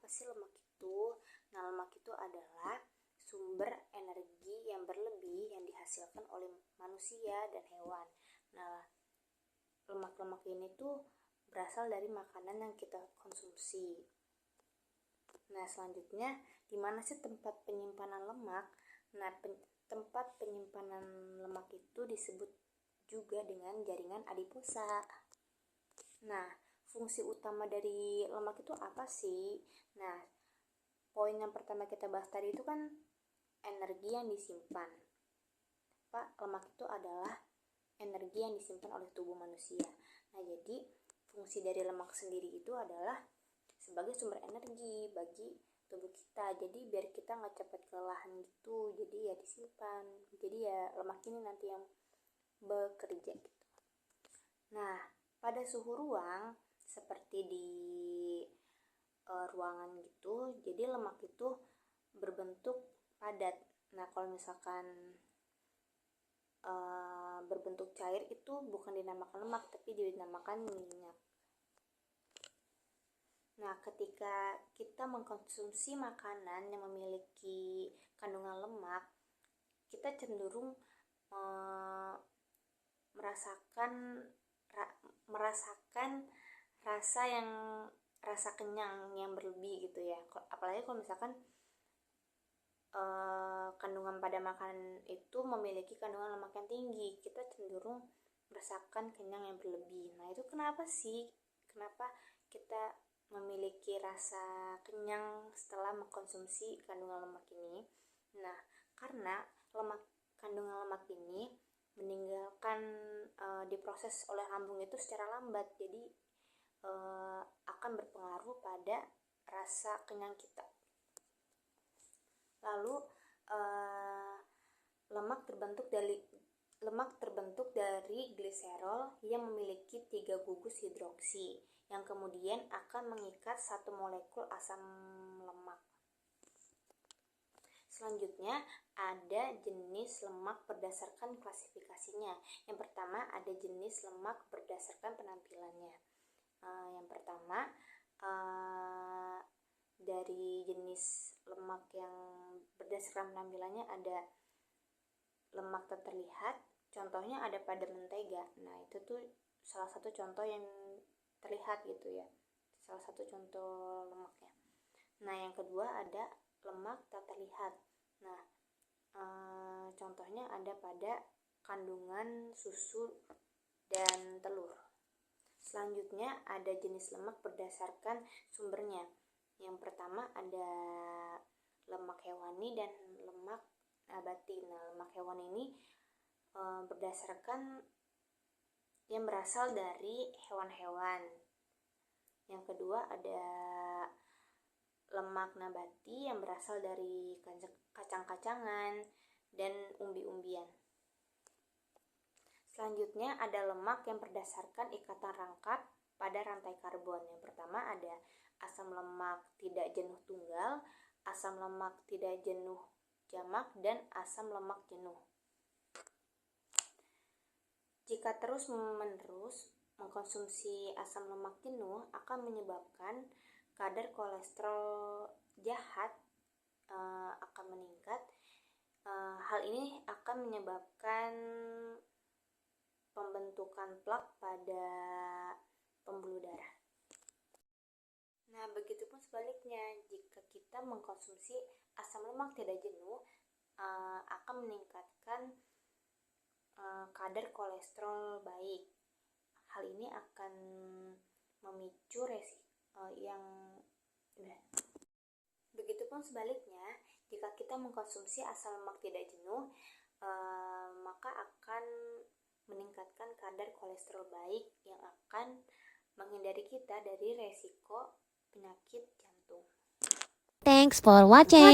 apa sih lemak itu? Nah, lemak itu adalah sumber energi yang berlebih yang dihasilkan oleh manusia dan hewan. Nah, lemak-lemak ini tuh berasal dari makanan yang kita konsumsi. Nah, selanjutnya, di mana sih tempat penyimpanan lemak? Nah, tempat penyimpanan lemak itu disebut juga dengan jaringan adiposa. Nah, fungsi utama dari lemak itu apa sih? Nah, poin yang pertama kita bahas tadi itu kan energi yang disimpan. Lemak itu adalah energi yang disimpan oleh tubuh manusia. Nah, jadi fungsi dari lemak sendiri itu adalah sebagai sumber energi bagi tubuh kita. Jadi biar kita nggak cepat kelelahan gitu. Jadi ya disimpan. Jadi ya lemak ini nanti yang bekerja gitu. Nah, pada suhu ruang seperti di ruangan gitu, jadi lemak itu berbentuk padat. Nah, kalau misalkan berbentuk cair itu bukan dinamakan lemak, tapi dinamakan minyak. Nah, ketika kita mengkonsumsi makanan yang memiliki kandungan lemak, kita cenderung merasakan rasa kenyang yang berlebih gitu ya. Apalagi kalau misalkan kandungan pada makanan itu memiliki kandungan lemak yang tinggi, kita cenderung merasakan kenyang yang berlebih. Nah, itu kenapa sih? Kenapa kita memiliki rasa kenyang setelah mengkonsumsi kandungan lemak ini? Nah, karena kandungan lemak ini meninggalkan diproses oleh lambung itu secara lambat, jadi akan berpengaruh pada rasa kenyang kita. Lalu lemak terbentuk dari gliserol yang memiliki 3 gugus hidroksi yang kemudian akan mengikat satu molekul asam lemak. Selanjutnya ada jenis lemak berdasarkan klasifikasinya. Yang pertama ada jenis lemak berdasarkan penampilannya. Yang pertama dari jenis lemak yang berdasarkan penampilannya ada lemak tak terlihat, contohnya ada pada mentega. Nah, itu tuh salah satu contoh yang terlihat gitu ya, salah satu contoh lemaknya. Nah, yang kedua ada lemak tak terlihat. Nah, contohnya ada pada kandungan susu dan telur. Selanjutnya ada jenis lemak berdasarkan sumbernya. Yang pertama ada lemak hewani dan lemak nabati. Nah, lemak hewani ini berdasarkan yang berasal dari hewan-hewan. Yang kedua ada lemak nabati yang berasal dari kacang-kacangan dan umbi-umbian. Selanjutnya ada lemak yang berdasarkan ikatan rangkap pada rantai karbon. Yang pertama ada asam lemak tidak jenuh tunggal, asam lemak tidak jenuh jamak, dan asam lemak jenuh. Jika terus-menerus mengkonsumsi asam lemak jenuh akan menyebabkan kadar kolesterol jahat akan meningkat. Hal ini akan menyebabkan pembentukan plak pada pembuluh darah. Nah, begitupun sebaliknya, jika kita mengkonsumsi asam lemak tidak jenuh akan meningkatkan kadar kolesterol baik. Hal ini akan memicu Begitupun sebaliknya, jika kita mengkonsumsi asam lemak tidak jenuh maka akan meningkatkan kadar kolesterol baik yang akan menghindari kita dari resiko penyakit jantung. Thanks for watching.